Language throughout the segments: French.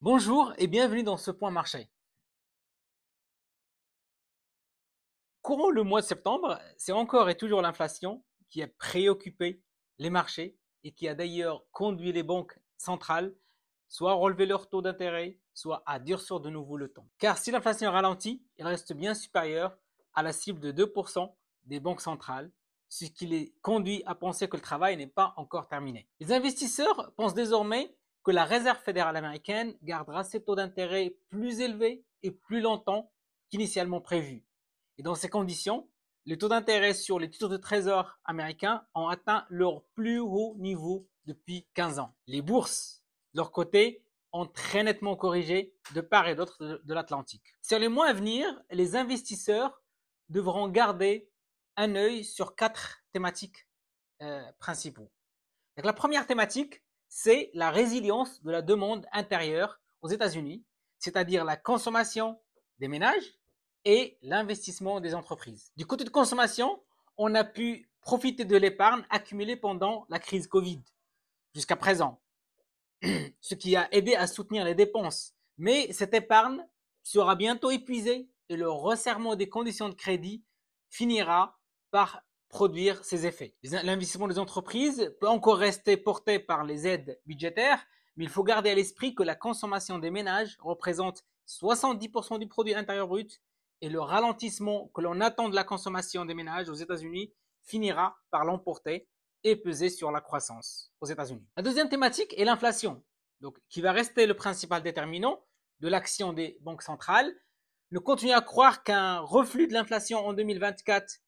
Bonjour et bienvenue dans ce point marché. Courant le mois de septembre, c'est encore et toujours l'inflation qui a préoccupé les marchés et qui a d'ailleurs conduit les banques centrales soit à relever leur taux d'intérêt, soit à durcir de nouveau le ton. Car si l'inflation ralentit, elle reste bien supérieure à la cible de 2% des banques centrales, ce qui les conduit à penser que le travail n'est pas encore terminé. Les investisseurs pensent désormais que la Réserve fédérale américaine gardera ses taux d'intérêt plus élevés et plus longtemps qu'initialement prévu. Et dans ces conditions, les taux d'intérêt sur les titres de trésor américains ont atteint leur plus haut niveau depuis 15 ans. Les bourses, de leur côté, ont très nettement corrigé de part et d'autre de l'Atlantique. Sur les mois à venir, les investisseurs devront garder un œil sur 4 thématiques principaux. Donc, la première thématique, c'est la résilience de la demande intérieure aux États-Unis, c'est-à-dire la consommation des ménages et l'investissement des entreprises. Du côté de consommation, on a pu profiter de l'épargne accumulée pendant la crise Covid jusqu'à présent, ce qui a aidé à soutenir les dépenses. Mais cette épargne sera bientôt épuisée et le resserrement des conditions de crédit finira par produire ses effets. L'investissement des entreprises peut encore rester porté par les aides budgétaires, mais il faut garder à l'esprit que la consommation des ménages représente 70% du produit intérieur brut et le ralentissement que l'on attend de la consommation des ménages aux États-Unis finira par l'emporter et peser sur la croissance aux États-Unis. La deuxième thématique est l'inflation, donc qui va rester le principal déterminant de l'action des banques centrales. Ne continuez à croire qu'un reflux de l'inflation en 2024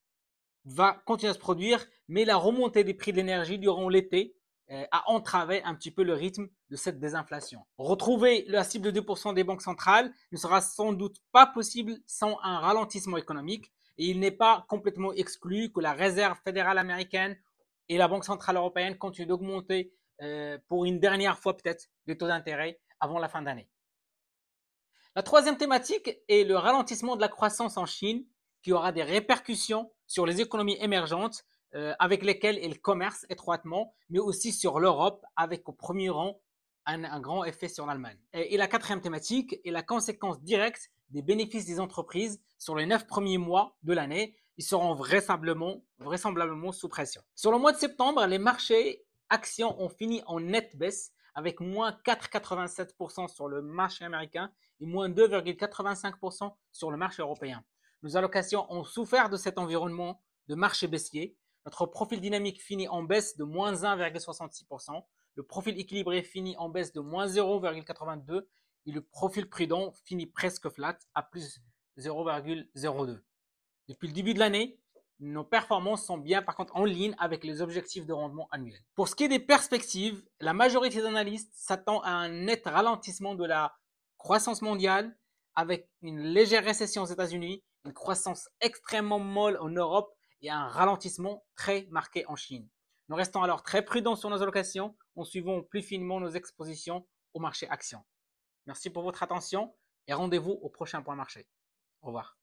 va continuer à se produire, mais la remontée des prix de l'énergie durant l'été a entravé un petit peu le rythme de cette désinflation. Retrouver la cible de 2% des banques centrales ne sera sans doute pas possible sans un ralentissement économique et il n'est pas complètement exclu que la Réserve fédérale américaine et la Banque centrale européenne continuent d'augmenter pour une dernière fois peut-être les taux d'intérêt avant la fin d'année. La troisième thématique est le ralentissement de la croissance en Chine qui aura des répercussions sur les économies émergentes avec lesquelles elles commercent étroitement, mais aussi sur l'Europe avec au premier rang un grand effet sur l'Allemagne. Et la quatrième thématique est la conséquence directe des bénéfices des entreprises sur les 9 premiers mois de l'année. Ils seront vraisemblablement sous pression. Sur le mois de septembre, les marchés actions ont fini en nette baisse avec moins 4,87% sur le marché américain et moins 2,85% sur le marché européen. Nos allocations ont souffert de cet environnement de marché baissier. Notre profil dynamique finit en baisse de moins 1,66%. Le profil équilibré finit en baisse de moins 0,82% et le profil prudent finit presque flat à plus 0,02%. Depuis le début de l'année, nos performances sont bien par contre en ligne avec les objectifs de rendement annuels. Pour ce qui est des perspectives, la majorité des analystes s'attend à un net ralentissement de la croissance mondiale avec une légère récession aux États-Unis, une croissance extrêmement molle en Europe et un ralentissement très marqué en Chine. Nous restons alors très prudents sur nos allocations en suivant plus finement nos expositions au marché actions. Merci pour votre attention et rendez-vous au prochain point marché. Au revoir.